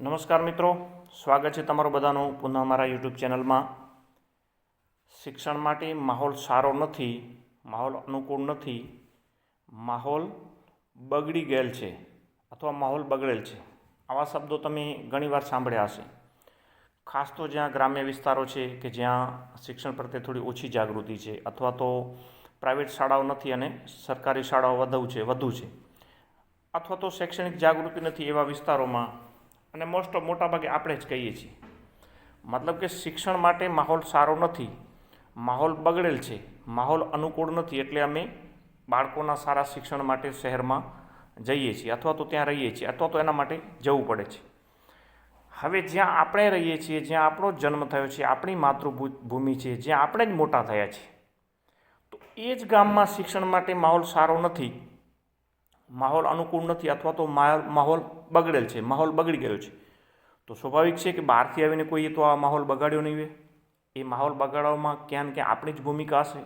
નમસ્કાર મિત્રો, સ્વાગત છે તમારું બધાનું પુનઃ અમારા યુટ્યુબ ચેનલમાં. શિક્ષણ માટે માહોલ સારો નથી, માહોલ અનુકૂળ નથી, માહોલ બગડી ગયેલ છે અથવા માહોલ બગડેલ છે, આવા શબ્દો તમે ઘણીવાર સાંભળ્યા હશે. ખાસ તો જ્યાં ગ્રામ્ય વિસ્તારો છે કે જ્યાં શિક્ષણ પ્રત્યે થોડી ઓછી જાગૃતિ છે, અથવા તો પ્રાઇવેટ શાળાઓ નથી અને સરકારી શાળાઓ વધુ છે, અથવા તો શૈક્ષણિક જાગૃતિ નથી એવા વિસ્તારોમાં, અને મોટાભાગે આપણે જ કહીએ છીએ. મતલબ કે શિક્ષણ માટે માહોલ સારો નથી, માહોલ બગડેલ છે, માહોલ અનુકૂળ નથી, એટલે અમે બાળકોના સારા શિક્ષણ માટે શહેરમાં જઈએ છીએ અથવા તો ત્યાં રહીએ છીએ અથવા તો એના માટે જવું પડે છે. હવે જ્યાં આપણે રહીએ છીએ, જ્યાં આપણો જન્મ થયો છે, આપણી માતૃભૂમિ છે, જ્યાં આપણે જ મોટા થયા છીએ, તો એ જ ગામમાં શિક્ષણ માટે માહોલ સારો નથી, માહોલ અનુકૂળ નથી, અથવા તો માહોલ બગડેલ છે, માહોલ બગડી ગયો છે, તો સ્વાભાવિક છે કે બહારથી આવીને કોઈએ તો આ માહોલ બગાડ્યો નહીં હોય. એ માહોલ બગાડવામાં ક્યાં ને ક્યાં આપણી જ ભૂમિકા હશે.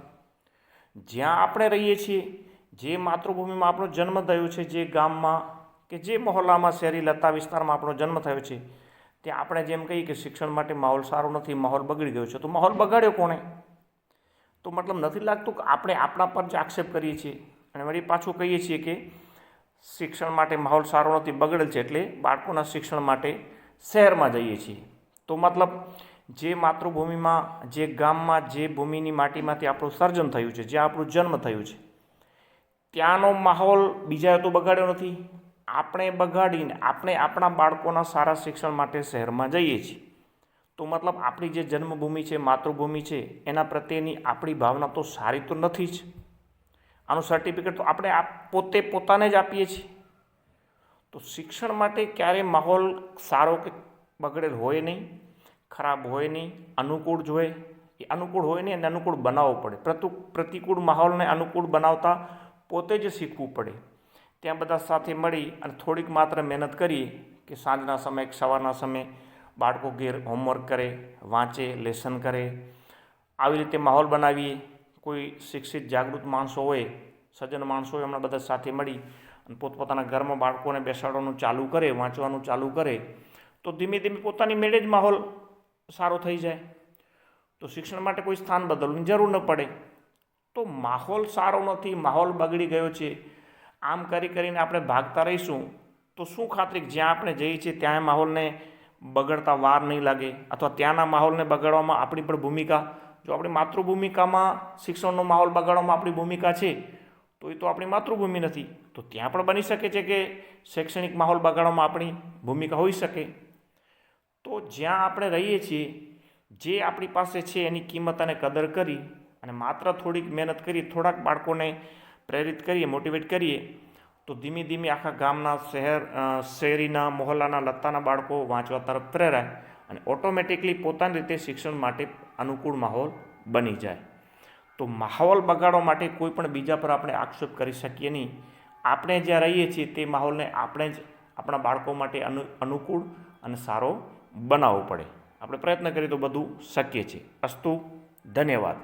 જ્યાં આપણે રહીએ છીએ, જે માતૃભૂમિમાં આપણો જન્મ થયો છે, જે ગામમાં કે જે મહોલ્લામાં, શહેરી લતા વિસ્તારમાં આપણો જન્મ થયો છે, ત્યાં આપણે જેમ કહીએ કે શિક્ષણ માટે માહોલ સારો નથી, માહોલ બગડી ગયો છે, તો માહોલ બગાડ્યો કોણે? તો મતલબ નથી લાગતું કે આપણે આપણા પર જ આક્ષેપ કરીએ છીએ અને વળી પાછું કહીએ છીએ કે શિક્ષણ માટે માહોલ સારો નથી, બગડેલ છે, એટલે બાળકોના શિક્ષણ માટે શહેરમાં જઈએ છીએ. તો મતલબ જે માતૃભૂમિમાં, જે ગામમાં, જે ભૂમિની માટીમાંથી આપણું સર્જન થયું છે, જ્યાં આપણું જન્મ થયું છે, ત્યાંનો માહોલ બીજાએ તો બગાડ્યો નથી, આપણે બગાડીને આપણે આપણા બાળકોના સારા શિક્ષણ માટે શહેરમાં જઈએ છીએ. તો મતલબ આપણી જે જન્મભૂમિ છે, માતૃભૂમિ છે, એના પ્રત્યેની આપણી ભાવના તો સારી તો નથી જ. આનું સર્ટિફિકેટ તો આપણે પોતાને જ આપીએ છીએ. તો શિક્ષણ માટે ક્યારે માહોલ સારો કે બગડેલ હોય નહીં, ખરાબ હોય નહીં, અનુકૂળ જ હોય. એ અનુકૂળ હોય નહીં અને અનુકૂળ બનાવવો પડે. પ્રતિકૂળ માહોલને અનુકૂળ બનાવતા પોતે જ શીખવું પડે. ત્યાં બધા સાથે મળી અને થોડીક માત્ર મહેનત કરીએ કે સાંજના સમયે, સવારના સમયે બાળકો ઘેર હોમવર્ક કરે, વાંચે, લેસન કરે, આવી રીતે માહોલ બનાવીએ. કોઈ શિક્ષિત જાગૃત માણસો હોય, સજ્જન માણસો હોય, હમણાં બધા સાથે મળી અને પોતપોતાના ઘરમાં બાળકોને બેસાડવાનું ચાલુ કરે, વાંચવાનું ચાલુ કરે, તો ધીમે ધીમે પોતાની મેળે જ માહોલ સારો થઈ જાય. તો શિક્ષણ માટે કોઈ સ્થાન બદલવાની જરૂર ન પડે. તો માહોલ સારો નથી, માહોલ બગડી ગયો છે, આમ કરીને આપણે ભાગતા રહીશું તો શું ખાતરી જ્યાં આપણે જઈએ છીએ ત્યાં માહોલને બગડતા વાર નહીં લાગે, અથવા ત્યાંના માહોલને બગાડવામાં આપણી પણ ભૂમિકા, જો આપણી માતૃભૂમિકામાં શિક્ષણનો માહોલ બગાડવામાં આપણી ભૂમિકા છે, તો એ તો આપણી માતૃભૂમિ નથી. તો ત્યાં પણ બની શકે છે કે શૈક્ષણિક માહોલ બગાડવામાં આપણી ભૂમિકા હોઈ શકે. તો જ્યાં આપણે રહીએ છીએ, જે આપણી પાસે છે, એની કિંમત અને કદર કરી અને માત્ર થોડીક મહેનત કરી, થોડાક બાળકોને પ્રેરિત કરીએ, મોટિવેટ કરીએ, તો ધીમે ધીમે આખા ગામના, શહેરીના, મહોલ્લાના, લત્તાના બાળકો વાંચવા તરફ પ્રેરાય અને ઓટોમેટિકલી પોતાની રીતે શિક્ષણ માટે અનુકૂળ માહોલ બની જાય. તો માહોલ બગાડવા માટે કોઈ પણ બીજા પર આપણે આક્ષેપ કરી શકીએ નહીં. આપણે જ્યાં રહીએ છીએ તે માહોલને આપણે જ આપણા બાળકો માટે અનુકૂળ અને સારો બનાવવો પડે. આપણે પ્રયત્ન કરીએ તો બધું શક્ય છે. અસ્તુ, ધન્યવાદ.